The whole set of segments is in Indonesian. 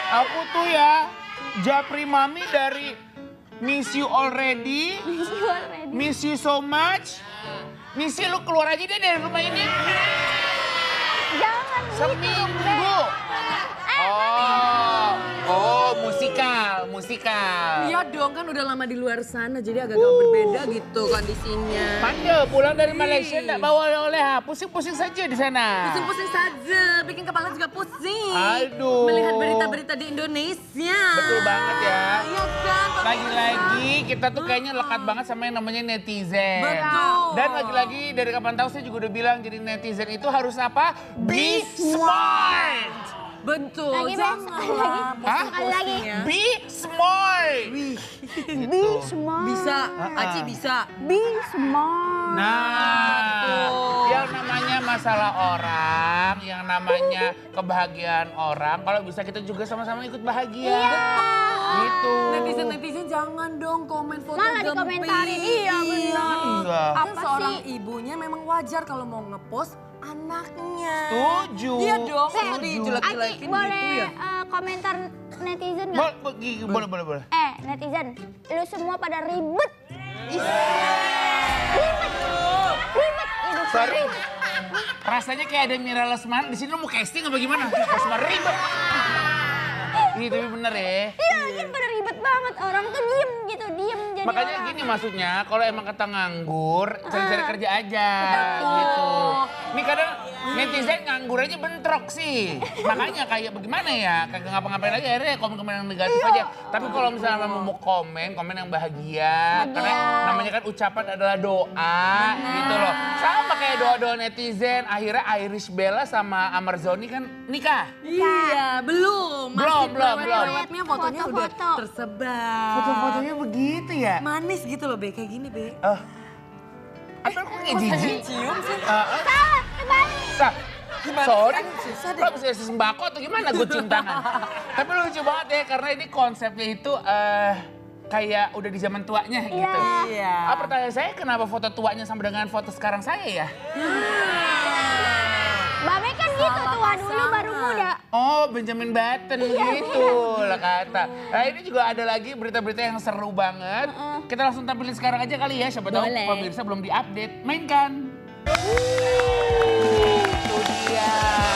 Aku tuh ya, Japri Mami dari Miss You Already, Miss You So Much. Missy lu keluar aja deh dari rumah ini. Jangan seminggu. Musikal. Iya dong, kan udah lama di luar sana, jadi agak-agak berbeda gitu kondisinya. Pandai pulang dari Malaysia nggak bawa oleh-oleh, pusing-pusing saja di sana. Pusing-pusing saja, bikin kepala juga pusing. Aduh. Melihat berita-berita di Indonesia. Betul banget ya. Iya kan. Lagi-lagi kita tuh kayaknya lekat banget sama yang namanya netizen. Betul. Dan lagi-lagi dari kapan tahu saya juga udah bilang jadi netizen itu harus apa? Be smart. Betul. Lagi, lagi. Be smart. Be smart. Bisa, Aci bisa. Be smart. Nah, yang namanya masalah orang, yang namanya kebahagiaan orang, kalau bisa kita juga sama-sama ikut bahagia. Gitu. Netizen-netizen jangan dong komen foto Malah gempy. dikomentarin, iya benar. Enggak. Kan Apa seorang sih? ibunya memang wajar kalau mau ngepost anaknya. Setuju. Iya dong, Setuju. kalau dijelek-jelekin Aci, gitu boleh ya. komentar netizen nggak? Boleh. Netizen, lu semua pada ribet. Ribet. Sorry. Rasanya kayak ada Mira Lesmana. Di sini lu mau casting apa gimana? Lesmana ribet. Iya tapi bener ya. Iya, kan pada ribet banget. Orang tuh diem gitu, diem jadi Makanya orang. gini maksudnya, kalau emang kata nganggur, cari-cari kerja aja gitu. Ini kadang netizen nganggur aja bentrok sih. Makanya kayak bagaimana ya, kagak ngapa-ngapain aja akhirnya komen-komen yang negatif aja. Tapi kalau misalnya mau komen yang bahagia. Karena namanya kan ucapan adalah doa gitu loh. Sama kayak doa-doa netizen, akhirnya Irish Bella sama Amar Zoni kan nikah. Iya, belum. Belum. Lewatnya fotonya udah Foto-foto. tersebar. Foto-fotonya begitu ya? Manis gitu loh, Be. Kayak gini, Be. Apa aku kayak jijik? Cium sih. Salah, kembali. Nah, Gimana sorry, sih? Susah deh. lo bisa kasih sembako atau gimana gue cium tangan? Tapi lucu banget ya karena ini konsepnya itu kayak udah di zaman tuanya gitu. Iya. Pertanyaan saya kenapa foto tuanya sama dengan foto sekarang saya ya? Babe kan gitu, tua dulu baru muda. Oh Benjamin Button gitu lah kata. Nah ini juga ada lagi berita-berita yang seru banget. Kita langsung tampilin sekarang aja kali ya, siapa tahu Boleh. pemirsa belum diupdate. Mainkan. Itu dia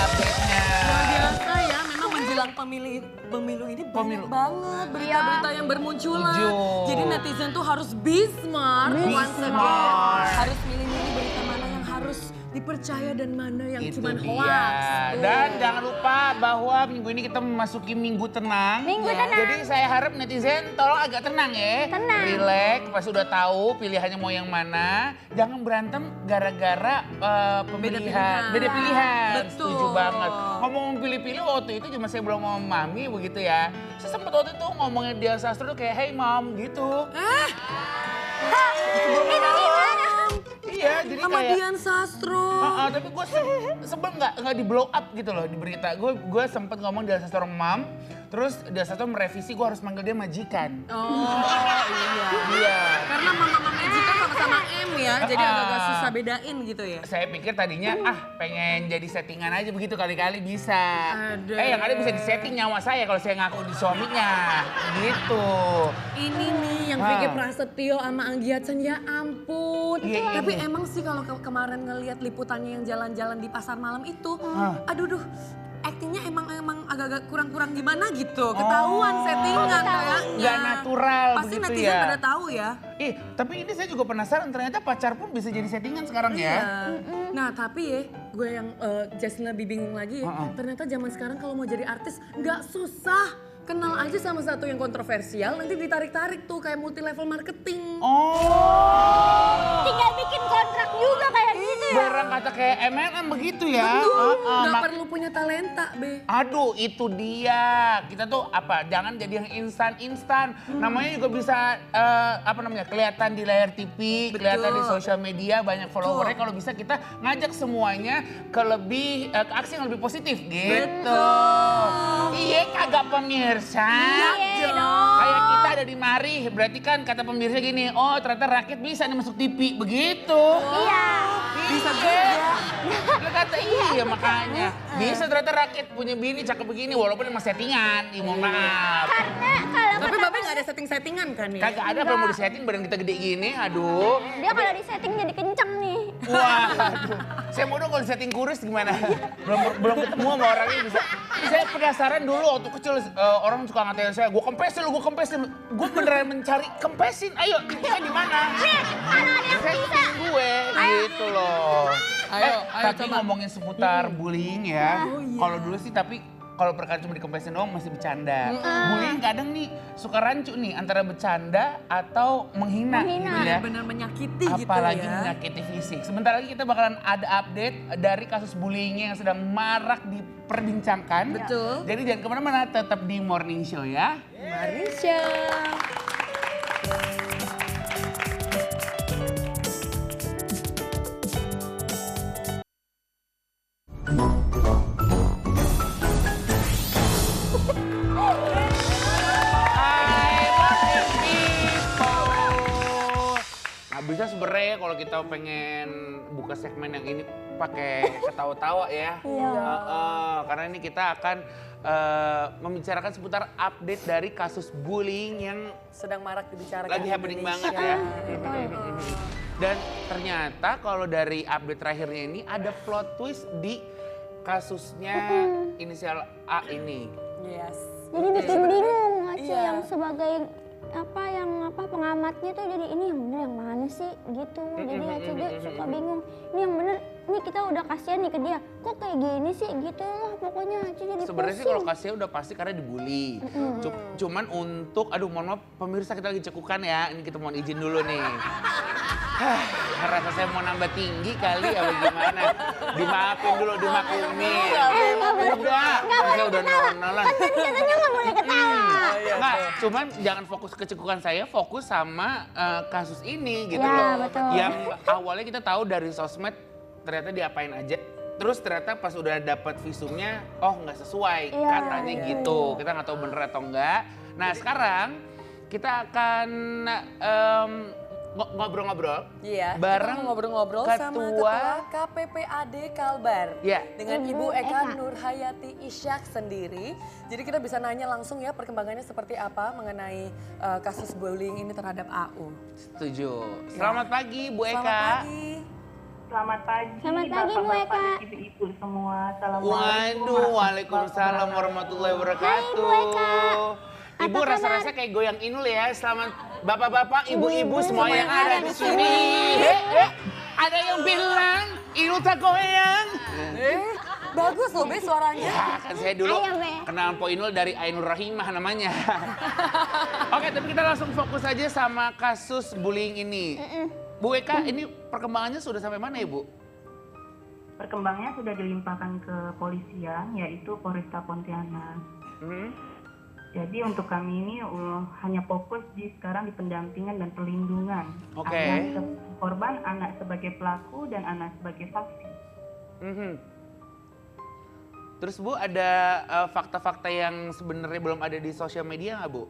update-nya. Luar biasa ya, memang menjelang pemilu ini banyak banget berita-berita yang bermunculan. Setuju. Jadi netizen tuh harus be smart once again. smart. Harus milih-milih berita mana yang harus dipercaya dan mana yang Itu cuma dia. hoax. Dan jangan lupa bahwa minggu ini kita memasuki minggu tenang. Minggu Ya. tenang. Jadi saya harap netizen tolong agak tenang ya. Tenang. Relax, pas udah tahu pilihannya mau yang mana. Jangan berantem gara-gara pemilihan. Beda pilihan. Betul. Setuju banget. Ngomong pilih-pilih waktu itu cuma saya belum ngomong mami begitu ya. Saya sempat waktu itu ngomongnya Dian Sastro tuh kayak hey mom gitu. Itu gimana? Iya jadi Sama kayak. Dian Sastro. Tapi gue sebel nggak di blow up gitu loh di berita. Gue sempet ngomong Dian Sastro mam, terus Dian Sastro merevisi gue harus manggil dia majikan. Oh iya. Iya. Karena mama Jika sama-sama M ya, jadi agak-agak susah bedain gitu ya. Saya pikir tadinya pengen jadi settingan aja begitu kali-kali bisa. Aduh. Yang ada bisa disetting nyawa saya kalau saya ngaku di suaminya. Gitu. Ini nih yang Vicky Prasetyo sama Anggi Hudson, ya ampun. Iya, Tapi iya. emang sih kalau kemarin ngelihat liputannya yang jalan-jalan di pasar malam itu, aduh aktingnya emang agak-agak kurang-kurang gimana gitu. Ketahuan settingan kayaknya. Nggak natural Pasti begitu netizen ya. pada tahu ya. Tapi ini saya juga penasaran ternyata pacar pun bisa jadi settingan sekarang ya. Iya. Nah tapi ya, gue yang Jasmine lebih bingung lagi ya. Ternyata zaman sekarang kalau mau jadi artis nggak susah. Kenal aja sama satu yang kontroversial, nanti ditarik-tarik tuh kayak multi level marketing. Tinggal bikin kontrak juga kayak gitu ya. Barang kata kayak MLM begitu ya. Betul, nggak Mak- perlu punya talenta, Be. Aduh, itu dia. Kita tuh jangan jadi yang instan-instan. Namanya juga bisa kelihatan di layar TV, kelihatan di sosial media, banyak followernya. Kalau bisa kita ngajak semuanya ke aksi yang lebih positif gitu. Iya kagak pemirsa. Iya dong. Kayak kita ada di mari, berarti kan kata pemirsa gini, oh ternyata rakyat bisa nih masuk TV, begitu. Iya. Bisa juga. Dia kata iya makanya. Bisa ternyata rakyat punya bini cakep begini walaupun emang settingan. Mohon maaf. Karena kalau Tapi Babe nggak ada setting-settingan kan ya? Kagak ada kalau mau disetting badan kita gede gini, aduh. dia kalau di setting jadi kenceng nih. Wah, aduh. Saya mau dong kalau disetting kurus gimana? belum ketemu sama orangnya bisa. Saya penasaran dulu waktu kecil orang suka ngatain saya, gue kempesin lu. Gue beneran mencari kempesin. Ayo, titiknya di mana? Nih, kalau ada yang bisa. Setting gue gitu loh. Ayo Tapi coba. ngomongin seputar bullying ya. Kalau dulu sih kalau perkara cuma dikempesin doang masih bercanda. Bullying kadang nih suka rancu nih antara bercanda atau menghina. Gitu ya. Benar-benar menyakiti gitu ya. Apalagi menyakiti fisik. Sebentar lagi kita bakalan ada update dari kasus bullying yang sedang marak diperbincangkan. Betul. Jadi jangan kemana-mana, tetap di Morning Show ya. Marisha. Hai Morning People. Nah bisa sebenarnya kalau kita pengen buka segmen yang ini pakai ketawa-tawa ya. Iya. Karena ini kita akan membicarakan seputar update dari kasus bullying yang Sedang marak dibicarakan lagi di happening Indonesia. banget ya. Dan ternyata kalau dari update terakhirnya ini ada plot twist di kasusnya inisial A ini. Yes. Jadi bikin bingung nggak sih Iya. yang sebagai pengamatnya tuh jadi ini yang bener yang mana sih gitu. Jadi Aci dia suka bingung. Ini yang bener, ini kita udah kasihan nih ke dia. Kok kayak gini sih gitu lah pokoknya Aci jadi Sebenarnya sih pusing. kalau kasihan udah pasti karena dibully. Cuman untuk, mohon maaf pemirsa kita lagi cekukan ya. Ini kita mohon izin dulu nih. Rasa saya mau nambah tinggi kali apa gimana. Dimaafin dulu, dimaklumi. Saya udah nolong-nolong. Tadi katanya nggak boleh ketawa. Nggak, cuman jangan fokus ke cekukan saya, fokus sama kasus ini gitu Ya, loh. betul. Yang awalnya kita tahu dari sosmed ternyata diapain aja. Terus ternyata pas udah dapat visumnya, oh nggak sesuai Iya, katanya gitu. Kita nggak tahu bener atau enggak. Nah sekarang kita akan ngobrol-ngobrol Iya, bareng kita mau ngobrol-ngobrol sama Ketua KPPAD Kalbar. Ya. Dengan Ibu Ibu Eka Eka. Nurhayati Ishak sendiri. Jadi kita bisa nanya langsung ya perkembangannya seperti apa mengenai kasus bullying ini terhadap AU. Setuju. Selamat pagi Bu Eka. Selamat pagi. Selamat pagi, Selamat pagi, Bu Bapak-bapak Eka. dan ibu-ibu semua. Assalamualaikum. Waduh, waalaikumsalam warahmatullahi wabarakatuh. Hai, Bu Eka. Ibu Apa rasa-rasa kayak goyang inul ya. Selamat bapak-bapak, ibu-ibu semua yang ada di sini. sini. Ada yang bilang inul tak goyang. Bagus loh Be suaranya. Ya kan saya dulu Ayo, Be. kenal Po Inul dari Ainul Rahimah namanya. Oke, tapi kita langsung fokus aja sama kasus bullying ini. Bu Eka, ini perkembangannya sudah sampai mana ya Bu? Perkembangannya sudah dilimpahkan ke polisian, yaitu Polresta Pontianak. Hmm? Jadi untuk kami ini hanya fokus sekarang di pendampingan dan perlindungan. Oke. Anak sebagai korban, anak sebagai pelaku, dan anak sebagai saksi. Mhm. Terus Bu, ada fakta-fakta yang sebenarnya belum ada di sosial media nggak Bu?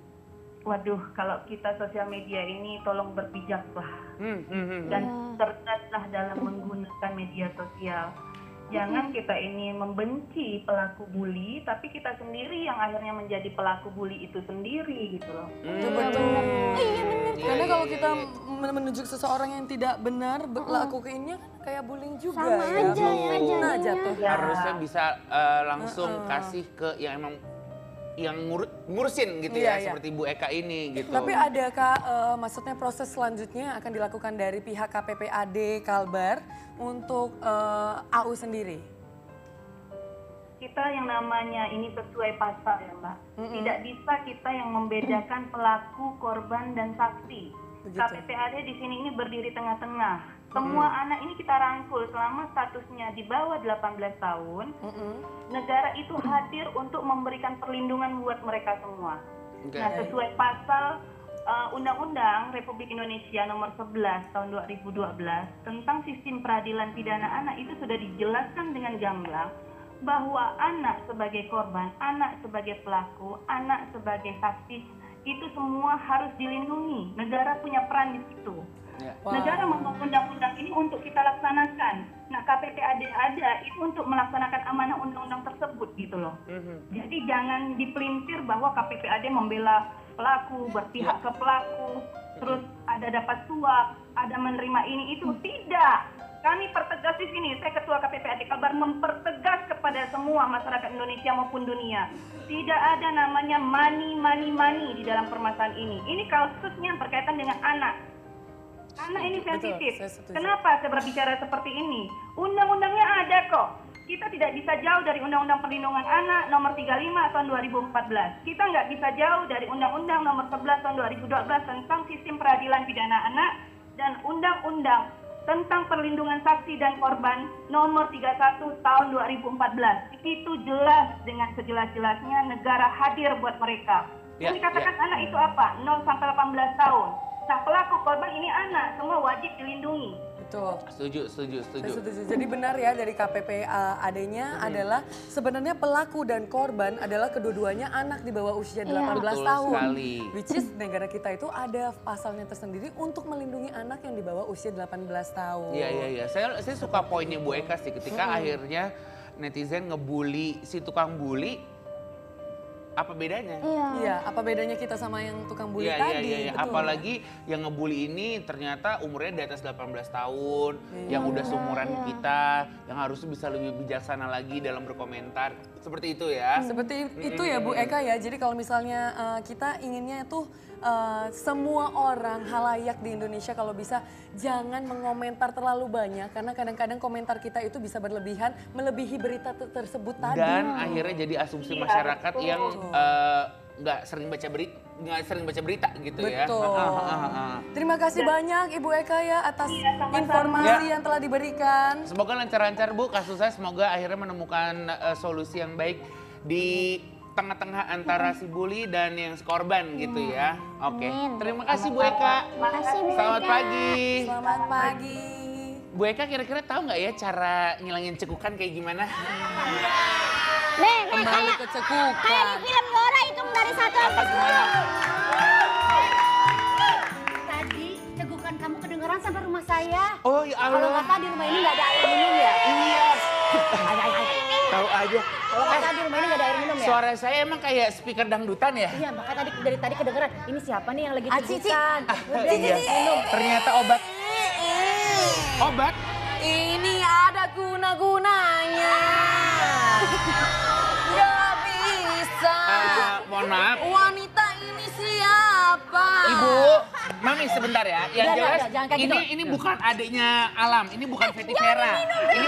Waduh, kalau kita sosial media ini tolong berpijaklah. Hmm. Dan cerdaslah dalam menggunakan media sosial. Jangan kita ini membenci pelaku bully, tapi kita sendiri yang akhirnya menjadi pelaku bully itu sendiri gitu loh. Betul. Iya bener. Karena kalau kita menunjuk seseorang yang tidak benar lakuinnya kan kayak bullying juga Sama ya. aja ya Nah, jadinya. jatuh. Ya. Harusnya bisa langsung kasih ke yang emang yang ngurusin gitu Iya, ya, iya. seperti Bu Eka ini gitu. Tapi adakah maksudnya proses selanjutnya akan dilakukan dari pihak KPPAD Kalbar untuk AU sendiri? Kita yang namanya ini sesuai pasal ya Mbak. Tidak bisa kita yang membedakan pelaku, korban, dan saksi. Begitu. KPPAD di sini ini berdiri tengah-tengah. Semua anak ini kita rangkul selama statusnya di bawah 18 tahun. Negara itu hadir untuk memberikan perlindungan buat mereka semua. Nah, sesuai pasal Undang-Undang Republik Indonesia nomor 11 tahun 2012 tentang sistem peradilan pidana anak itu sudah dijelaskan dengan gamblang bahwa anak sebagai korban, anak sebagai pelaku, anak sebagai saksi itu semua harus dilindungi. Negara punya peran di situ. Negara membuat undang-undang ini untuk kita laksanakan. Nah, KPPAD ada itu untuk melaksanakan amanah undang-undang tersebut gitu loh. Jadi jangan dipelintir bahwa KPPAD membela pelaku, berpihak ke pelaku, terus ada dapat suap, ada menerima ini itu. Tidak. Kami pertegas di sini, saya Ketua KPPAD Kalbar mempertegas kepada semua masyarakat Indonesia maupun dunia. Tidak ada namanya money di dalam permasalahan ini. Ini kasusnya berkaitan dengan anak. Anak ini sensitif. Kenapa saya berbicara seperti ini? Undang-undangnya ada kok. Kita tidak bisa jauh dari Undang-Undang Perlindungan Anak nomor 35 tahun 2014. Kita nggak bisa jauh dari Undang-Undang nomor 11 tahun 2012 tentang sistem peradilan pidana anak dan Undang-Undang tentang perlindungan saksi dan korban nomor 31 tahun 2014. Itu jelas dengan sejelas-jelasnya negara hadir buat mereka. Yang dikatakan anak itu apa? 0 sampai 18 tahun. Nah, pelaku korban ini anak, semua wajib dilindungi. Betul. Setuju. Saya setuju. Jadi benar ya dari KPPAD-nya adalah sebenarnya pelaku dan korban adalah kedua-duanya anak di bawah usia 18 Betul tahun. sekali. Which is negara kita itu ada pasalnya tersendiri untuk melindungi anak yang di bawah usia 18 tahun. Iya. Saya suka poinnya Bu Eka sih ketika akhirnya netizen ngebully si tukang bully. Apa bedanya? Iya, apa bedanya kita sama yang tukang bully tadi? Iya. Betul. Apalagi yang ngebully ini ternyata umurnya di atas 18 tahun, yang udah seumuran kita, yang harusnya bisa lebih bijaksana lagi dalam berkomentar. Seperti itu ya. Seperti itu ya Bu Eka ya. Jadi kalau misalnya kita inginnya itu semua orang halayak di Indonesia kalau bisa jangan mengomentar terlalu banyak karena kadang-kadang komentar kita itu bisa berlebihan melebihi berita tersebut tadi. Dan akhirnya jadi asumsi masyarakat yang nggak sering baca berita gitu ya. Betul. Terima kasih banyak Ibu Eka ya atas informasi yang telah diberikan. Semoga lancar-lancar Bu kasus saya, semoga akhirnya menemukan solusi yang baik di tengah-tengah antara si bully dan yang korban gitu ya. Oke. Terima kasih Bu Eka. Makasih Bu Eka. Selamat pagi. Selamat pagi. Bu Eka kira-kira tahu nggak ya cara ngilangin cekukan kayak gimana? Nih, Kembali ke cekukan. kayak di film Dora hitung dari 1 sampai 10. Tadi cegukan kamu kedengeran sampai rumah saya. Oh ya Kalau Allah. nggak tahu di rumah ini nggak ada air minum ya? Iya. Ay. Tahu aja. Kalau nggak tahu di rumah ini nggak ada air minum ya? Suara saya emang kayak speaker dangdutan ya? Iya, makanya dari tadi kedengeran. Ini siapa nih yang lagi Cici. cegukan? Udah, Iya. minum. Ternyata obat. Obat? Ini ada guna-gunanya. Gak bisa. Mohon maaf. Wanita ini siapa? Ibu, Mami sebentar ya. Yang Udah, jelas jangan kayak gitu. ini bukan adiknya Alam, ini bukan Fetty Vera. Ini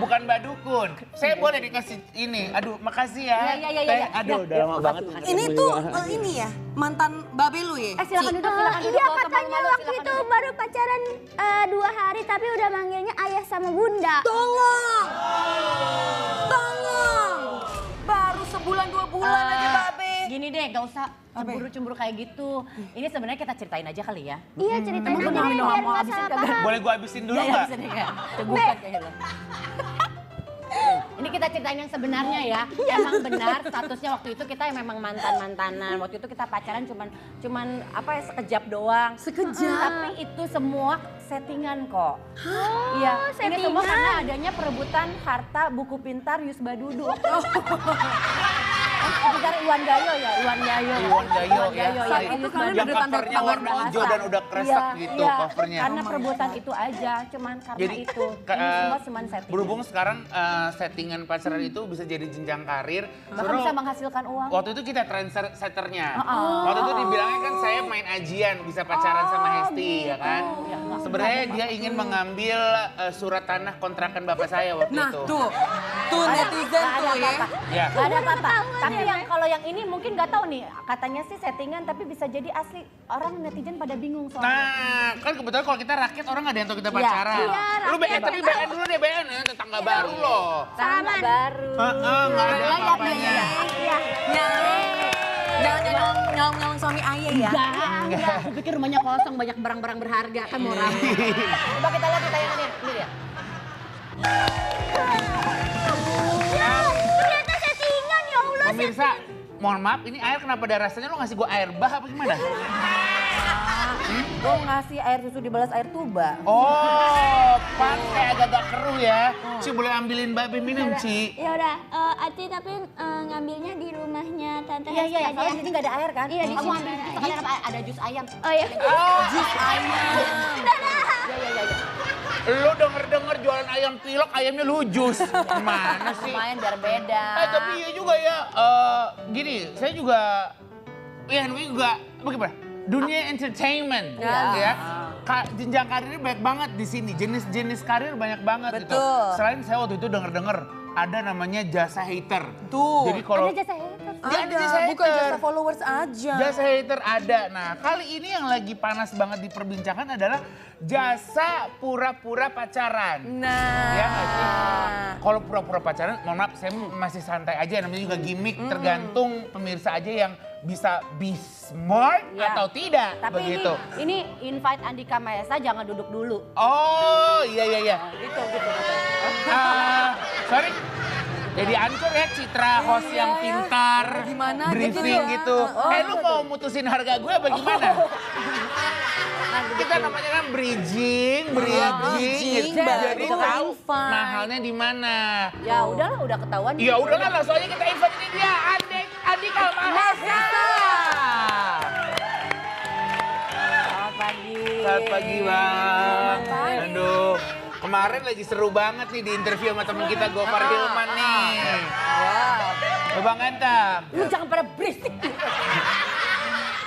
bukan Badukun. Saya boleh dikasih ini. Aduh, makasih ya. Iya. Teh, aduh, udah lama banget. Ini tuh ini ya mantan Babe lu ya? Silakan duduk, silakan duduk. Iya Kalau teman katanya malu, waktu silakan itu duduk. baru pacaran 2 hari tapi udah manggilnya ayah sama bunda. Tolong! Baru sebulan 2 bulan aja Babe. Gini deh, gak usah cemburu-cemburu kayak gitu. Ini sebenarnya kita ceritain aja kali ya. Iya ceritain Emang aja lu deh minum biar mau nggak habisin salah kagak? paham. Boleh gua habisin dulu Iya, nggak? bisa deh, ya. Cegukan kayak lo. Ini kita ceritain yang sebenarnya ya. Emang benar statusnya waktu itu kita memang mantan-mantanan. Waktu itu kita pacaran cuman apa ya sekejap doang. Sekejap. Tapi itu semua settingan kok. Iya, ini semua settingan. karena adanya perebutan harta buku pintar Yus Badudu. Pintar Iwan Gayo ya, Iwan Gayo. Iwan Gayo ya. Saat itu Yus kalian Badudu. Yang covernya warna hijau dan udah kresek gitu Iya, covernya. karena perebutan itu aja, cuman karena Jadi itu. Ini semua cuman settingan. berhubung sekarang settingan pacaran itu bisa jadi jenjang karir. Bahkan Suruh- bisa menghasilkan uang. Waktu itu kita trendsetternya. Oh. Waktu itu dibilangnya kan saya main ajian bisa pacaran sama Hesti ya kan. Ya, nggak Sebenarnya dia ingin mengambil surat tanah kontrakan bapak saya waktu Nah itu. tuh netizen tuh ya. Ya. Gak ada apa-apa. Tapi yang kalau yang ini mungkin nggak tahu nih. Katanya sih settingan tapi bisa jadi asli. Orang netizen pada bingung soalnya. Nah, kan kebetulan kalau kita rakyat orang nggak ada yang tahu kita pacaran. Iya, Lu BN rakyat. tapi BN dulu deh BN ya, tetangga baru loh. Sama baru. Nggak ada apa-apanya. Jangan nyolong suami ayah ya. Enggak. Aku pikir rumahnya kosong banyak barang-barang berharga kan mau rame. Coba kita lihat di tayangannya. Ini dia. Ternyata settingan ya Allah. Pemirsa, mohon maaf ini air kenapa ada rasanya? Lu ngasih gua air bah apa gimana? Gue ngasih air susu dibalas air tuba. Oh, pan kayak agak-agak keruh ya. Ci boleh ambilin Mbak Bim minum, Ci. Ya udah, Ati tapi ngambilnya di rumahnya Tante Iya, Hesti iya, aja. soalnya di sini nggak ada air kan? Iya, di Kamu sini ambil nggak itu ada sekalian apa? Ada jus ayam. Oh iya. Jus ayam. Iya. Lu denger-denger jualan ayam pilok, ayamnya lujus. Gimana sih? Lumayan biar beda. Tapi iya juga ya, gini, saya juga, ya namanya juga, bagaimana? Dunia entertainment, ya. Jenjang karirnya banyak banget di sini, jenis-jenis karir banyak banget gitu. Betul. Selain saya waktu itu denger-denger ada namanya jasa hater. Tuh. Jadi kalau Ada jasa haters. Dia ada jasa bukan hater. jasa followers aja. Jasa hater ada. Nah, kali ini yang lagi panas banget diperbincangkan adalah jasa pura-pura pacaran. Nah. Ya nggak sih? Kalau pura-pura pacaran, mohon maaf saya masih santai aja, namanya juga gimmick, tergantung pemirsa aja yang bisa be smart Ya. atau tidak, Tapi begitu. ini invite Andika Maesa jangan duduk dulu. Oh, iya. Gitu. Sorry, jadi ancur ya citra host yang pintar, Gimana briefing gitu. Lu mau mutusin harga gue apa gimana? Kita namanya kan bridging bridging, gitu. baru Jadi kita tahu invite. mahalnya di mana. Ya udahlah, udah ketahuan. Ya udahlah, langsung aja kita invite ini dia, Andika Maesa. Selamat pagi. Selamat pagi, Bang. Aduh, kemarin lagi seru banget nih di interview sama temen kita Gofar Hilman nih. Wow. Bang Ganteng. Lu jangan pada berisik.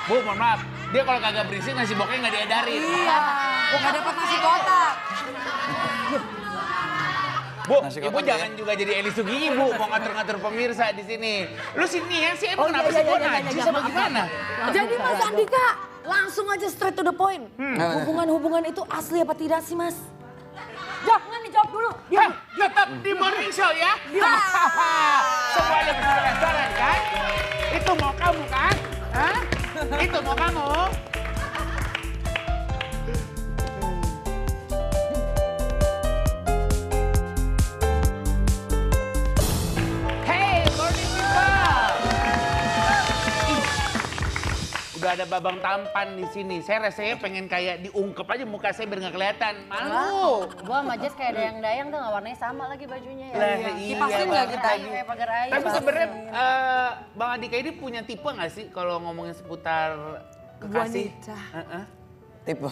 Bu, mohon maaf. Dia kalau kagak berisik nasi boknya nggak diedarin. Iya. Nggak dapat nasi kotak. Bu, ibu jangan juga jadi Eli Sugigi, Bu. Mau ngatur-ngatur pemirsa di sini. Lu sini ya sih, emang kenapa sih? Gue najis apa gimana? Jadi Mas Andika, langsung aja straight to the point. Hubungan-hubungan itu asli apa tidak sih Mas? Jangan dijawab dulu. Hah, tetap di morning show ya? Semuanya bisa penasaran kan? Itu mau kamu kan? Hah? Itu mau kamu? Hey, morning people! Ih, udah ada babang tampan di sini. Saya rasanya pengen kayak diungkep aja muka saya biar nggak kelihatan. Malu. Gua sama Jess kayak dayang-dayang tuh nggak warnanya sama lagi bajunya ya. Lah, Kipasin nggak kita? Kayak pagar air. Tapi sebenarnya Bang Andika ini punya tipe nggak sih kalau ngomongin seputar kekasih? Wanita. Heeh. Tipe.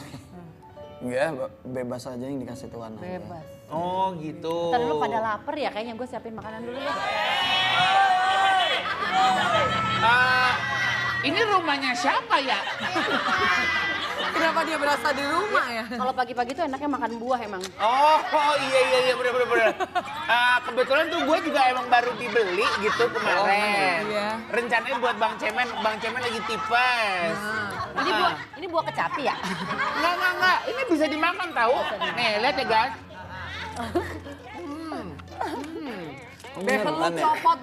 Enggak, bebas aja yang dikasih Tuhan aja. Bebas. Oh gitu. Ntar lu pada lapar ya, kayaknya gue siapin makanan dulu ya. Ini rumahnya siapa ya? Kenapa dia berasa di rumah ya? Kalau pagi-pagi tuh enaknya makan buah emang. Oh iya bener. Kebetulan tuh gue juga emang baru dibeli gitu kemarin. iya. Rencananya buat Bang Cemen lagi tipes. Ini buah kecapi ya? Enggak. Ini bisa dimakan tahu. Nih, lihat ya guys. Behel lu copot,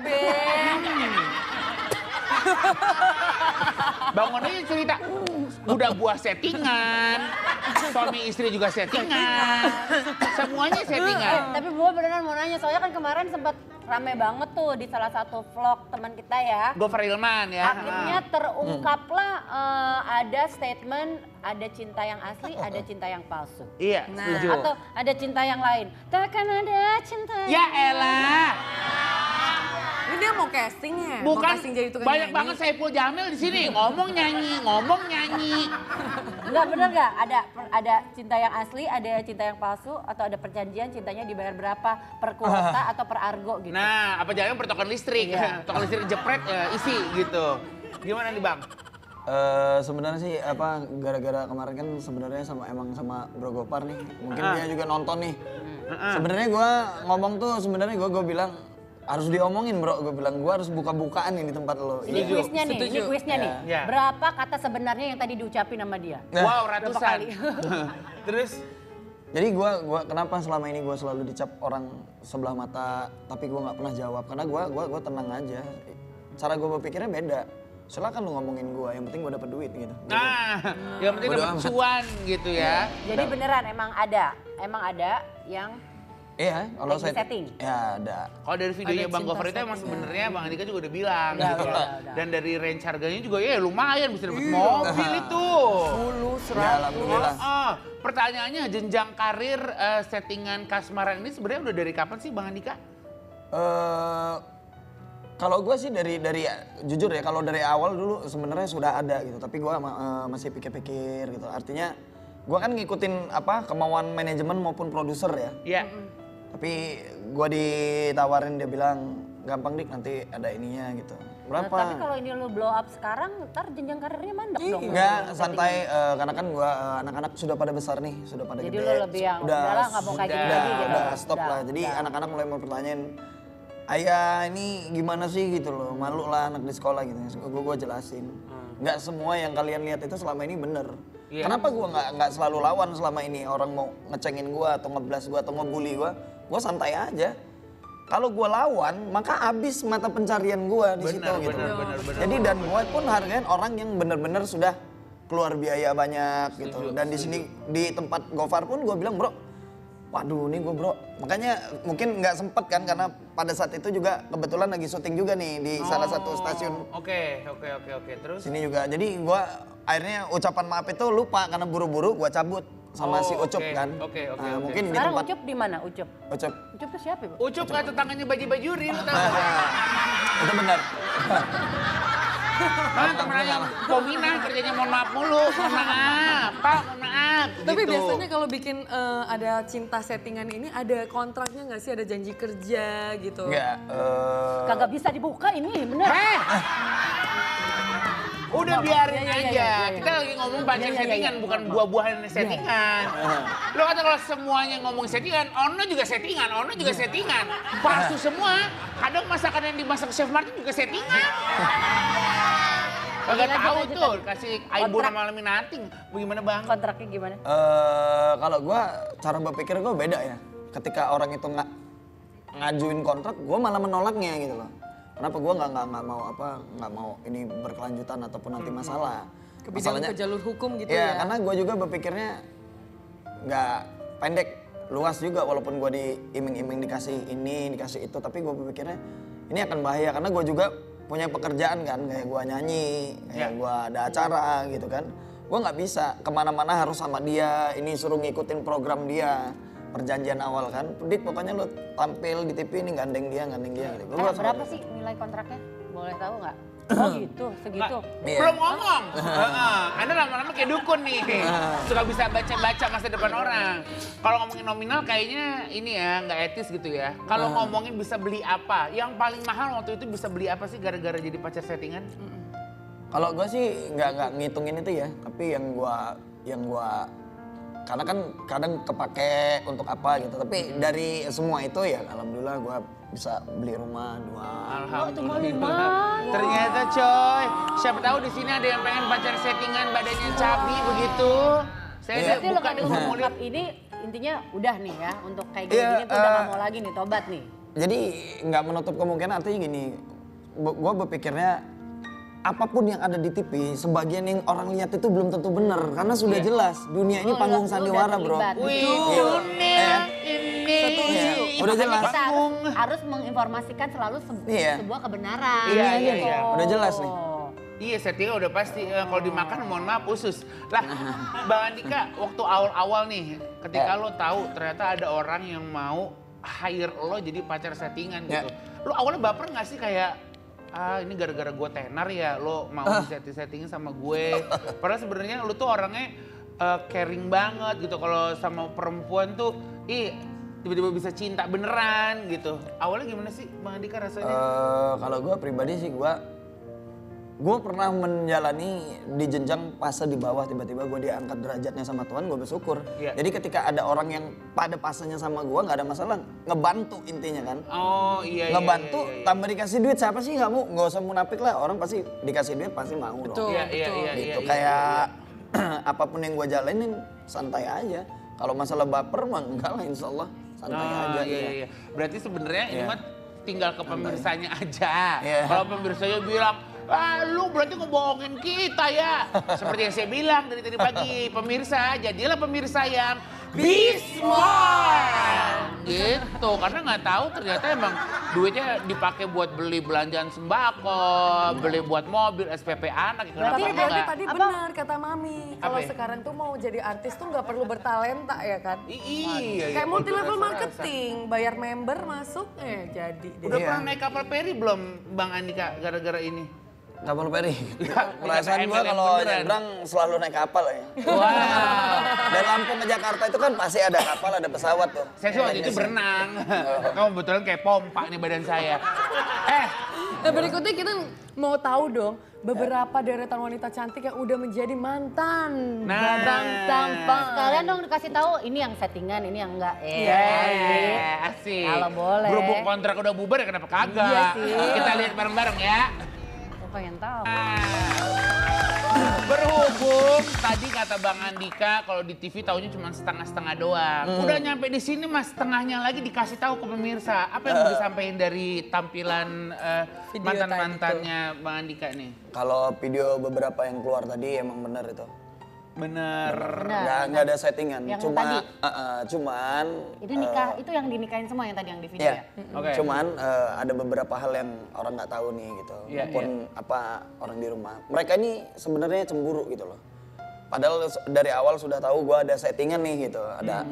Bangun aja cerita, udah buah settingan, suami istri juga settingan, semuanya settingan. Tapi gue beneran mau nanya, soalnya kan kemarin sempat rame banget tuh di salah satu vlog teman kita ya. Gofar Hilman ya. Akhirnya terungkaplah ada statement, ada cinta yang asli, ada cinta yang palsu. Iya, setuju. Atau ada cinta yang lain. Takkan ada cinta Ya yang elah, Ini dia mau casting ya? Mau bukan casting jadi tukang banyak nyanyi? banget Saipul Jamil di sini ngomong nyanyi. Enggak bener gak? Ada cinta yang asli, ada cinta yang palsu, atau ada perjanjian cintanya dibayar berapa per kuota atau per argo gitu. Nah, apa jangan per token listrik, token listrik jepret isi gitu. Gimana nih Bang? Sebenarnya sih gara-gara kemarin kan sebenarnya sama Bro Gopar nih. Mungkin dia juga nonton nih. Sebenarnya gue ngomong tuh gue bilang harus diomongin bro, gue bilang gue harus buka-bukaan nih di tempat lo. Ini kuisnya nih, ini kuisnya nih. Ya. Berapa kata sebenarnya yang tadi diucapin sama dia? Wow, Berapa ratusan. kali? Terus Jadi gue kenapa selama ini gue selalu dicap orang sebelah mata, tapi gue nggak pernah jawab karena gue tenang aja. Cara gue berpikirnya beda. Silakan lu ngomongin gue, yang penting gue dapet duit gitu. nah, yang penting Bodo dapat amat. cuan gitu ya. Jadi beneran emang ada yang Iya, kalau lagi saya setting? ya ada. Kalau dari videonya Ada Bang cinta Gofar itu emang setting. sebenarnya Bang Andika juga udah bilang Udah, gitu. udah. Dan dari range harganya juga ya lumayan bisa dapat mobil itu. 10, 100. Ya, alhamdulillah. Pertanyaannya jenjang karir settingan kasmaran ini sebenarnya udah dari kapan sih Bang Andika? Kalau gue sih dari jujur ya, kalau dari awal dulu sebenarnya sudah ada gitu, tapi gue masih pikir-pikir gitu. Artinya gue kan ngikutin kemauan manajemen maupun produser ya. Iya. Tapi gue ditawarin, dia bilang gampang dik, nanti ada ininya gitu. Nah, Berapa? tapi kalau ini lu blow up sekarang, ntar jenjang karirnya mandek dong. Enggak, santai, karena kan gue anak-anak sudah pada besar nih, sudah pada Jadi gede. lu lebih yang, udahlah nggak mau kayak sudah, gini lagi gitu. Udah stop Udah, lah. Jadi udah. anak-anak mulai mau pertanyaan, ayah ini gimana sih gitu loh, malu lah anak di sekolah gitu. Gue jelasin. Nggak semua yang kalian lihat itu selama ini bener. Iya. Kenapa gue nggak selalu lawan selama ini, orang mau ngecengin gue atau ngeblas gue atau ngebully gue santai aja. Kalau gue lawan, maka habis mata pencarian gue di situ gitu. bener. Jadi dan gue pun hargain orang yang bener-bener sudah keluar biaya banyak gitu. Dan di sini di tempat Gofar pun gue bilang, bro, waduh nih gue bro. Makanya mungkin nggak sempet kan karena pada saat itu juga kebetulan lagi syuting juga nih di salah satu stasiun Oke. Terus? sini juga. Jadi gue akhirnya ucapan maaf itu lupa karena buru-buru gue cabut sama si Ucup oke, kan. oke. Nah, mungkin di Sekarang tempat Ucup di mana Ucup? Ucup. Ucup tuh siapa ya? Ucup nggak tetangganya Baji-Bajuri, lu tau? Itu benar. Mana temennya Komina kerjanya mohon maaf mulu, mohon maaf, Pak, mohon maaf. Tapi gitu. biasanya kalau bikin ada cinta settingan ini ada kontraknya nggak sih? Ada janji kerja gitu? Enggak. Kagak bisa dibuka ini, bener. Udah biarin Iya, iya, aja. iya, iya. Kita lagi ngomong pacar Iya, iya, settingan, iya. bukan buah-buahan settingan. Lo kata kalau semuanya ngomong settingan, Ono juga settingan, Ono juga settingan. Palsu semua. Kadang masakan yang dimasak Chef Martin juga settingan. Kagak Lanjut, tahu lanjut, tuh, lanjut. kasih Aibu Kontrak. nama Laminating. Bagaimana Bang? Kontraknya gimana? Kalau gue cara berpikir gue beda ya. Ketika orang itu ngajuin kontrak, gue malah menolaknya gitu loh. Kenapa gue nggak mau ini berkelanjutan ataupun nanti masalah. Ke jalur hukum gitu ya. ya? Karena gue juga berpikirnya nggak pendek, luas juga walaupun gue diiming-iming dikasih ini, dikasih itu, tapi gue berpikirnya ini akan bahaya karena gue juga punya pekerjaan kan, kayak gue nyanyi, kayak gue ada acara gitu kan. Gue nggak bisa kemana-mana harus sama dia, ini suruh ngikutin program dia. Perjanjian awal kan, Dik pokoknya lu tampil di TV ini gandeng dia gitu. Gua Berapa sih nilai kontraknya? Boleh tahu nggak? Oh gitu, segitu. Iya. Belum ngomong. Anda lama-lama kayak dukun nih. Suka bisa baca-baca masa depan orang. Kalau ngomongin nominal kayaknya ini ya nggak etis gitu ya. Kalau ngomongin bisa beli apa? Yang paling mahal waktu itu bisa beli apa sih gara-gara jadi pacar settingan? Kalau gue sih nggak ngitungin itu ya, tapi yang gua karena kan kadang kepake untuk apa gitu. Tapi dari semua itu ya alhamdulillah gue bisa beli rumah 2. Alhamdulillah. Ternyata coy, siapa tahu di sini ada yang pengen pacar settingan badannya cabi begitu. Saya udah Berarti lo buka kan di ngungkap formulir. ini intinya udah nih ya untuk kayak Iya, gini-gini tuh udah gak mau lagi nih, tobat nih. Jadi nggak menutup kemungkinan, artinya gini, gue berpikirnya apapun yang ada di TV, sebagian yang orang lihat itu belum tentu benar karena sudah jelas dunia ini Oh, panggung lo sandiwara udah bro. terlibat. Wih, Iya. dunia ini. Iya, udah Makanya jelas. kita harus menginformasikan selalu Iya. sebuah kebenaran. Iya, iya, gitu. iya. Udah jelas nih. Iya, settingan udah pasti. Kalau dimakan mohon maaf usus. Lah, Bang Andika, waktu awal-awal nih, ketika lo tahu ternyata ada orang yang mau hire lo jadi pacar settingan gitu. Lo awalnya baper nggak sih kayak, ini gara-gara gue tenar ya lo mau setting-settingin sama gue. Padahal sebenarnya lo tuh orangnya caring banget gitu. Kalau sama perempuan tuh, tiba-tiba bisa cinta beneran gitu. Awalnya gimana sih Bang Andika rasanya? Kalau gue pribadi sih gue gue pernah menjalani di jenjang fase di bawah, tiba-tiba gue diangkat derajatnya sama Tuhan, gue bersyukur. Iya. Jadi ketika ada orang yang pada fasenya sama gue nggak ada masalah, ngebantu intinya kan. Oh iya. Ngebantu, iya. tambah dikasih duit, siapa sih nggak mau? Nggak usah munafik lah, orang pasti dikasih duit pasti mau dong. Iya, iya, iya, Gitu, iya, kayak apapun yang gue jalanin santai aja. Kalau masalah baper mah enggak lah, insya Allah santai aja. Iya. Berarti sebenarnya ini Iya. mah tinggal ke pemirsanya aja. Iya. Kalau pemirsanya bilang, lu berarti ngebohongin kita ya. Seperti yang saya bilang dari tadi pagi, pemirsa, jadilah pemirsa yang Bismart. Gitu, karena nggak tahu ternyata emang duitnya dipakai buat beli belanjaan sembako, beli buat mobil, SPP anak. Berarti Kenapa tadi benar kata Mami, kalau ya? sekarang tuh mau jadi artis tuh nggak perlu bertalenta ya kan? Iya. Kayak multi level Rasa-rasa. marketing, bayar member masuk jadi. Udah Iya. pernah naik kapal peri belum Bang Andika gara-gara ini? Kapal peri. Ya, Perasaan gue MLM kalau beneran. nyebrang selalu naik kapal ya. Wah. Dari Lampung ke Jakarta itu kan pasti ada kapal, ada pesawat tuh. Saya sih waktu itu berenang. Kamu kebetulan kayak pompa nih badan saya. Nah berikutnya kita mau tahu dong beberapa deretan wanita cantik yang udah menjadi mantan babang tampang. Kalian dong dikasih tahu ini yang settingan, ini yang enggak. Asik. Kalau boleh. Berhubung kontrak udah bubar ya kenapa kagak? Iya sih. Kita lihat bareng-bareng ya. Aku pengen tahu. Berhubung tadi kata Bang Andika kalau di TV taunya cuma setengah-setengah doang. Udah nyampe di sini mas setengahnya lagi dikasih tahu ke pemirsa. Apa yang mau disampaikan dari tampilan Video mantan-mantannya Bang Andika nih? Kalau video beberapa yang keluar tadi emang benar itu. Bener. Nggak ada settingan. Yang Cuma, tadi? cuman. Itu nikah, itu yang dinikahin semua yang tadi yang di video Iya. ya? Oke. Cuman ada beberapa hal yang orang nggak tahu nih gitu. Iya, Maupun apa orang di rumah. Mereka ini sebenarnya cemburu gitu loh. Padahal dari awal sudah tahu gue ada settingan nih gitu. Ada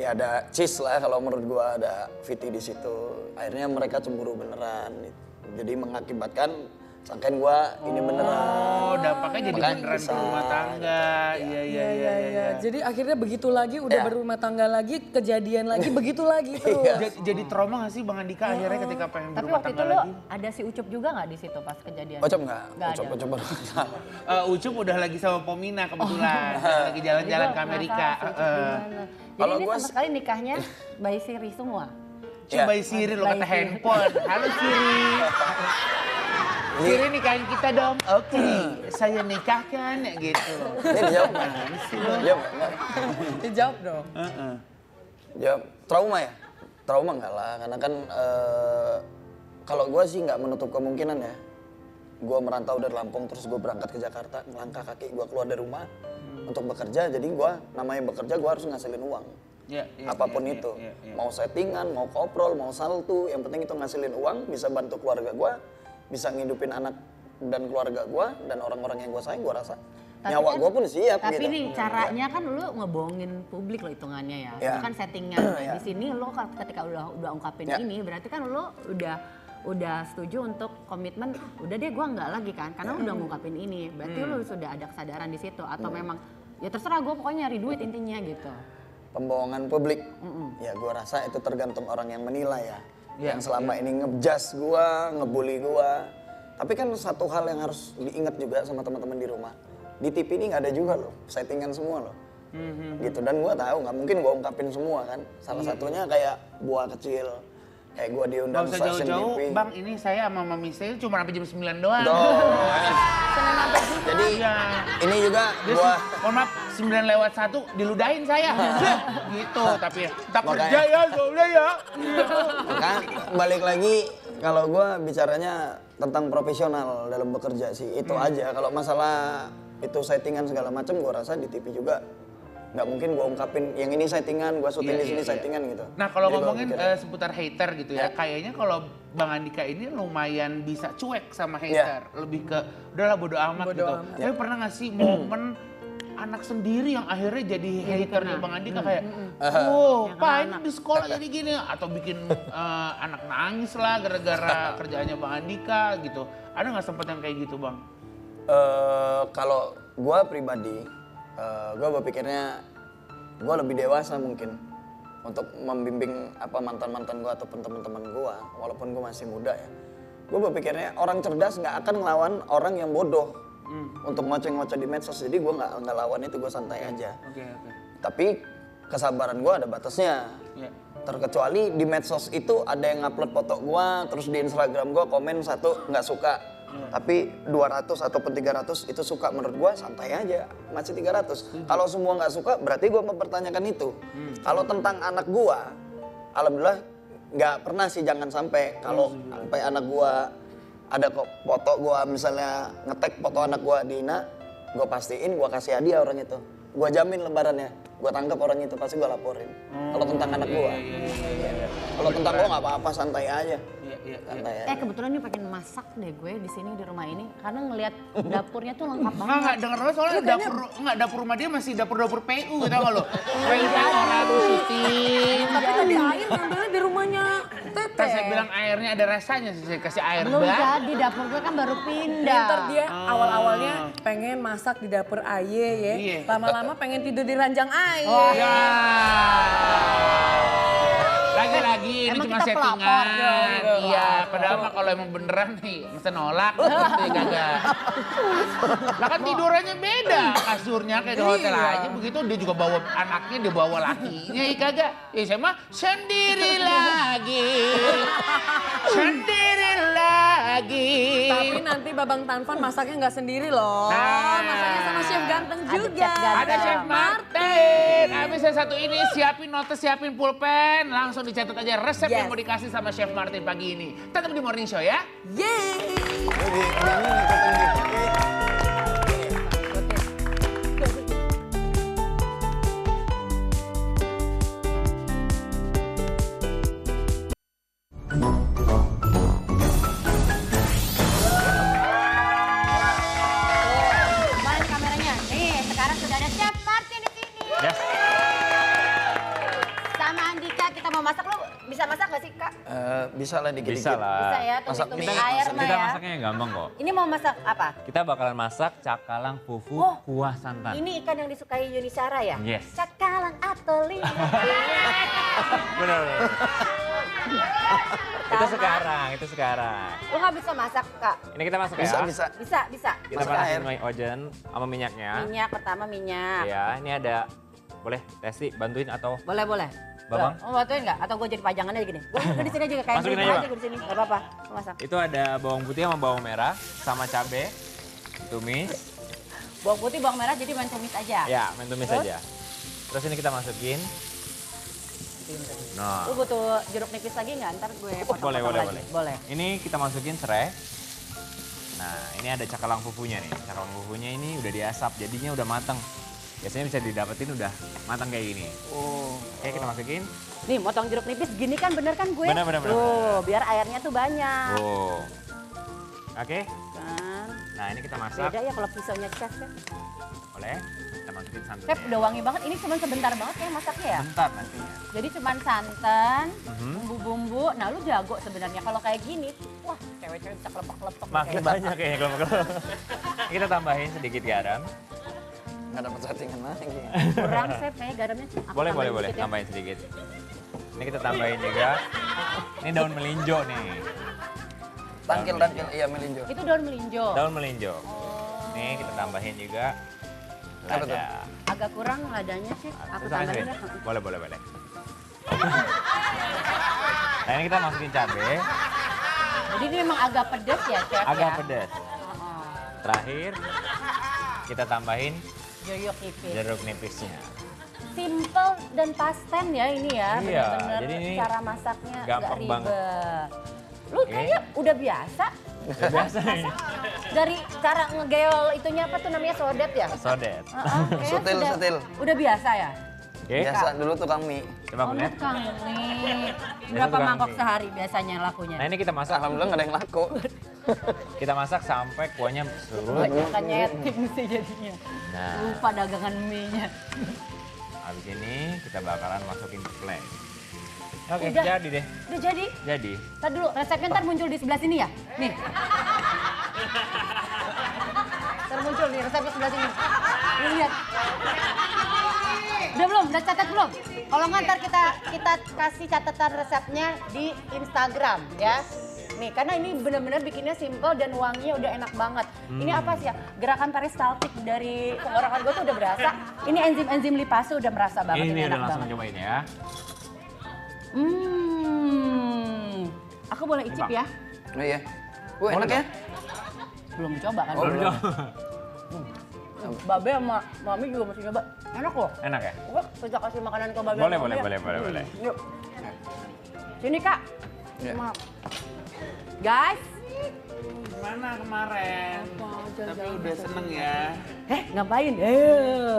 ya ada cheese lah kalau menurut gue ada Viti di situ. Akhirnya mereka cemburu beneran. Gitu. Jadi mengakibatkan sangkain gue ini beneran. Oh, dampaknya jadi Makanya beneran bisa. berumah tangga. Iya. Jadi akhirnya begitu lagi, udah Iya. berumah tangga lagi, kejadian lagi, begitu lagi terus. Jadi trauma gak sih Bang Andika akhirnya ketika pengen Tapi berumah waktu itu tangga lo lagi? ada si Ucup juga nggak di situ pas kejadian? Ocop nggak? Nggak ada. Ocop baru salah. Ucup udah lagi sama Pomina kebetulan. Lagi jalan-jalan ke Amerika. Jadi Kalau ini gua sama sekali nikahnya by Siri semua. Coba Siri lo kata handphone. Halo Siri. Siri nikahin kita dong. Oke, saya nikahkan gitu. Ini dijawab nggak? Dijawab nggak? Dijawab dong. Ya trauma ya? Trauma enggak lah, karena kan kalau gue sih nggak menutup kemungkinan ya. Gue merantau dari Lampung terus gue berangkat ke Jakarta, melangkah kaki gue keluar dari rumah untuk bekerja. Jadi gue namanya bekerja gue harus ngasilin uang. Apapun itu, mau settingan, mau koprol, mau saltu, yang penting itu ngasilin uang, bisa bantu keluarga gue, bisa ngidupin anak dan keluarga gue dan orang-orang yang gue sayang, gue rasa nyawa gue pun siap Tapi gitu. nih caranya kan lu ngebohongin publik lo hitungannya ya. Ya. Itu kan settingan. Di sini lo ketika udah ungkapin Ya. ini berarti kan lo udah setuju untuk komitmen udah deh gua nggak lagi kan karena udah ngungkapin ini. Berarti lo sudah ada kesadaran di situ atau memang ya terserah gue pokoknya nyari duit intinya gitu. Pembohongan publik, ya gue rasa itu tergantung orang yang menilai ya. Yang selama ini ngejas gue, ngebully gue. Tapi kan satu hal yang harus diingat juga sama teman-teman di rumah. Di TV ini nggak ada juga loh, settingan semua loh. Gitu, dan gue tahu nggak mungkin gue ungkapin semua kan. Salah satunya kayak buah kecil. Kayak gue diundang Gak usah stasiun jauh-jauh, TV. Bang ini saya sama Mami saya cuma sampai jam 9 doang. Jadi Iya. ini juga Dia gue mohon maaf, 9:01 diludahin saya. Gitu, tapi tak Makanya. kerja ya, soalnya ya. kan balik lagi kalau gue bicaranya tentang profesional dalam bekerja sih itu aja. Kalau masalah itu settingan segala macam gue rasa di TV juga nggak mungkin gue ungkapin yang ini settingan, gue syuting di sini settingan gitu. Nah kalau Jadi gua ngomongin pikir, seputar hater gitu ya, kayaknya kalau Bang Andika ini lumayan bisa cuek sama hater. Lebih ke udahlah bodo amat gitu. Tapi pernah gak sih momen anak sendiri yang akhirnya jadi haternya Bang Andika kayak, oh Pak ini di sekolah jadi gini. Atau bikin anak nangis lah gara-gara kerjaannya Bang Andika gitu. Ada gak sempet yang kayak gitu Bang? kalau gue pribadi, gue berpikirnya gue lebih dewasa mungkin untuk membimbing apa mantan-mantan gue ataupun teman-teman gue, walaupun gue masih muda ya. gue berpikirnya orang cerdas nggak akan ngelawan orang yang bodoh untuk ngoceh-ngoceh di medsos. Jadi gue nggak lawan itu, gue santai aja. Oke. Tapi kesabaran gue ada batasnya. Terkecuali di medsos itu ada yang ngupload foto gue, terus di Instagram gue komen satu nggak suka. Tapi 200 ataupun 300 itu suka, menurut gue santai aja, masih 300. Kalau semua nggak suka berarti gue mempertanyakan itu. Kalau tentang anak gue, alhamdulillah nggak pernah sih, jangan sampai. Kalau sampai anak gue ada kok foto gue misalnya nge-tag foto anak gue di Ina, gue pastiin gue kasih hadiah orang itu. Gue jamin lebarannya, gue tangkap orang itu pasti gue laporin. Kalau tentang anak gue. Kalau tentang gue nggak apa-apa, santai aja. Santai aja. Kebetulan nih pengen masak deh gue di sini di rumah ini karena ngelihat dapurnya tuh lengkap banget. Enggak denger lo soalnya dapur rumah dia masih dapur PU gitu kan lo. PU orang syuting. Tapi tadi air ngambilnya di rumahnya Teteh. Kan saya bilang airnya ada rasanya, saya kasih air. Belum jadi, dapur gue kan baru pindah. Ntar dia awal-awalnya pengen masak di dapur Aye ya. Iya. Lama-lama pengen tidur di ranjang Aye. Ya. Lagi-lagi ini Emang cuma kita settingan. pelapor. Iya, padahal mah kalau emang beneran nih masa nolak gitu ya kagak. Lah kan tidurannya beda, kasurnya kayak di hotel aja begitu, dia juga bawa anaknya, dia bawa lakinya ya kagak. Ya saya mah sendiri lagi. Sendiri lagi. Tapi nanti Babang Tanvan masaknya nggak sendiri loh. Nah. Masaknya sama chef ganteng Ada juga. chef ganteng. Ada Chef Martin. Habis yang satu ini siapin notes, siapin pulpen, langsung dicatat aja resep yang mau dikasih sama Chef Martin pagi ini. Tetap di Morning Show ya. Yeay. Mana kameranya? Nih, sekarang sudah ada Chef Martin di sini. Yes. Sama Andika kita mau masak, lu bisa masak gak sih Kak? Bisa lah dikit-dikit. Bisa lah. Bisa ya, Masak tumis-tumis mie, air mah Kita ya. masaknya gampang kok. Ini mau masak apa? Kita bakalan masak cakalang fufu Oh, kuah santan. Ini ikan yang disukai Yuni Shara ya? Yes. Cakalang atau lihat. Benar. Itu sekarang. Lu gak bisa masak Kak? Ini kita masak Bisa, ya. bisa. Bisa. Kita Masak panasin air. oven sama minyaknya. Minyak, pertama minyak. Ya, ini ada, boleh Testi bantuin atau Boleh. Babang? Mau bantuin nggak? Atau gue jadi pajangan aja gini? Gue di sini aja kayak Masukin gitu aja, aja gue di sini. Gak apa-apa, gue masak. itu ada bawang putih sama bawang merah sama cabe, tumis. Bawang putih, bawang merah jadi main tumis aja. Ya, main tumis Terus? aja. Terus ini kita masukin. Nah, Lu butuh jeruk nipis lagi nggak? Ntar gue potong-potong lagi. Boleh. Ini kita masukin serai. Nah, ini ada cakalang fufunya nih. Cakalang fufunya ini udah diasap, jadinya udah matang. Biasanya bisa didapetin udah matang kayak gini. Oke, kita masukin. Nih, motong jeruk nipis gini kan bener kan gue? Bener. Tuh, biar airnya tuh banyak. Oke. Kan. Nah, ini kita masak. Beda ya kalau pisaunya chef ya. Boleh. Kita masukin santannya. Chef udah wangi banget, ini cuma sebentar banget ya masaknya ya? Bentar nantinya. Jadi cuma santan, bumbu-bumbu. Nah lu jago sebenarnya kalau kayak gini, wah cewek-cewek bisa kelepek-kelepek. Makin banyak kayaknya kalau kita tambahin sedikit garam. Nggak dapat settingan lagi. Kurang chef kayaknya garamnya. Aku Boleh. tambahin dikit ya. Tambahin sedikit. Ini kita tambahin juga. Ini daun melinjo nih. Tangkil, iya melinjo. Itu daun melinjo. Daun melinjo. Nih kita tambahin juga Apa tuh? lada. Agak kurang ladanya sih. Aku Terus tambahin masukin. deh. Boleh. Nah ini kita masukin cabe, Jadi ini memang agak pedas ya chef agak ya? pedas. Oh, Terakhir kita tambahin jeruk nipis. jeruk nipisnya. Simple dan pasten ya ini ya. Iya, Benar-benar jadi ini cara masaknya nggak gampang ribet. banget. Lu kayaknya udah biasa Udah biasa ini. dari cara ngegeol itunya apa tuh namanya sodet ya? Sodet. Kayaknya Sutil. Udah biasa ya? Oke, Biasa dulu tukang mie. coba Oh, lihat. tukang mie. Berapa tukang mangkok mie. sehari biasanya lakunya? Nah ini kita masak, Alhamdulillah nggak ada yang laku. kita masak sampai kuahnya surut. Banyak nyetim sih jadinya. Nah, Lupa dagangan mie-nya. habis ini kita bakalan masukin ke plate. Oke, Udah. jadi deh. Udah jadi? Jadi. Ntar dulu, resepnya ntar muncul di sebelah sini ya? Nih. Ntar muncul nih resepnya sebelah sini. Lu lihat. Udah belum? Udah catat belum? Kalau nggak ntar kita kasih catatan resepnya di Instagram ya. nih, karena ini benar-benar bikinnya simple dan wanginya udah enak banget. Ini apa sih ya? Gerakan peristaltik dari tenggorokan gue tuh udah berasa. Ini enzim-enzim lipase udah merasa banget. Ini enak udah langsung banget. cobain ya. Aku boleh icip ya? Oh iya. Enak ya? Belum coba kan? Oh, belum. Babe sama Mami juga mesti coba. Enak loh. Enak ya? Gue bisa kasih makanan ke Babe Boleh, sama boleh, Mami ya. boleh. Yuk. Sini Kak. Iya. Maaf. Guys. Gimana kemarin? Tapi udah seneng ya. Ngapain?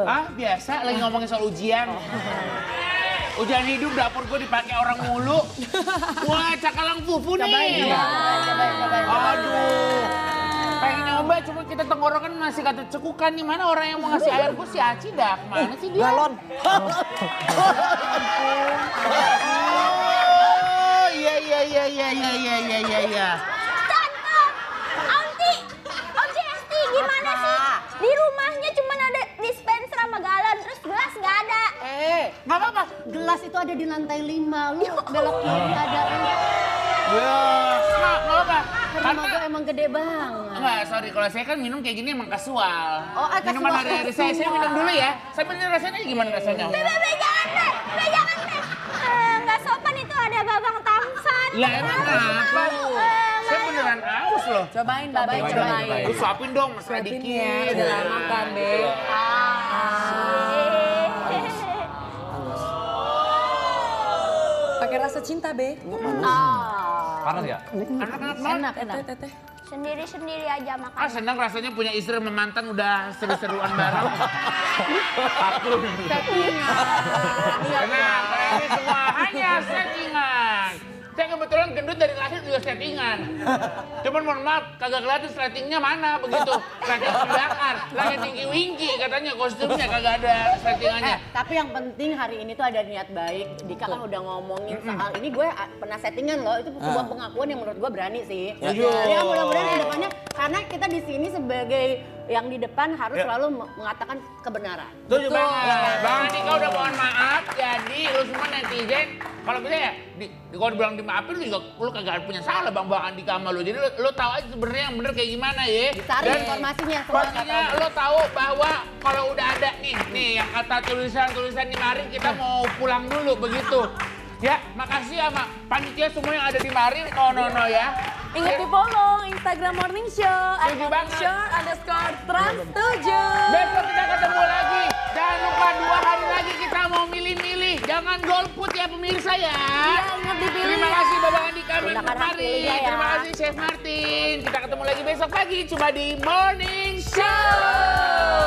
Ah biasa lagi ngomongin soal ujian. Ujian hidup dapur gue dipakai orang mulu. Wah cakalang fufu nih. Cobain. Aduh. Pengen nyoba cuma kita tenggorokan masih kata cekukan nih. Mana orang yang mau ngasih air gue si Aci dah. Kemana sih dia? Galon. Oh iya. Tante, Aunty Esti gimana sih? Di rumahnya cuma ada dispenser sama galon, terus gelas nggak ada. Nggak apa-apa. Gelas itu ada di lantai 5. Lu belok kiri ada. Ya, nggak apa. Karena gue emang gede banget. Enggak, sorry. Kalau saya kan minum kayak gini emang kasual. Oh, kasual. Minuman hari-hari saya minum dulu ya. Saya bener rasanya gimana rasanya? Be, jangan deh. Nggak sopan itu ada babang tampan. Lah emang apa? Saya beneran aus loh. Cobain Babe, cobain. Lu suapin dong mas Radiki. Udah lama kan, Be. Pakai rasa cinta, Be. Panas ya? Anak-anak banget. Enak. Teh. Sendiri-sendiri aja Ah makan. senang rasanya punya istri sama mantan udah seru-seruan bareng. Kenapa ini semua hanya settingan. Saya kebetulan gendut dari lahir juga settingan. Cuman mohon maaf, kagak kelihatan settingnya mana begitu. Setting dibakar, lagi tinggi wingki katanya kostumnya kagak ada settingannya. Tapi yang penting hari ini tuh ada niat baik. Dika kan udah ngomongin soal ini, gue pernah settingan loh. Itu sebuah pengakuan yang menurut gue berani sih. Ya mudah-mudahan ke depannya, karena kita di sini sebagai yang di depan harus selalu mengatakan kebenaran. Setuju banget. Bang Andika udah mohon maaf, jadi lu semua netizen, kalau bisa ya, kalau dibilang dimaafin lu juga, lu kagak punya salah Bang Andika sama lu. Jadi lu tahu aja sebenarnya yang bener kayak gimana ya. Cari informasinya semua. Pastinya lu tahu bahwa kalau udah ada nih yang kata tulisan-tulisan di mari kita mau pulang dulu begitu. Ya, makasih sama panitia semua yang ada di mari, no ya. Ingat di follow Instagram Morning Show. Setuju banget. _trans7. Besok kita ketemu lagi. Jangan lupa 2 hari lagi kita mau milih-milih. Jangan golput ya pemirsa ya. Iya, ingat dipilih. Terima kasih Bapak Andika Gunakan hak Mari. pilihnya ya. Terima kasih Chef Martin. Kita ketemu lagi besok pagi cuma di Morning Show.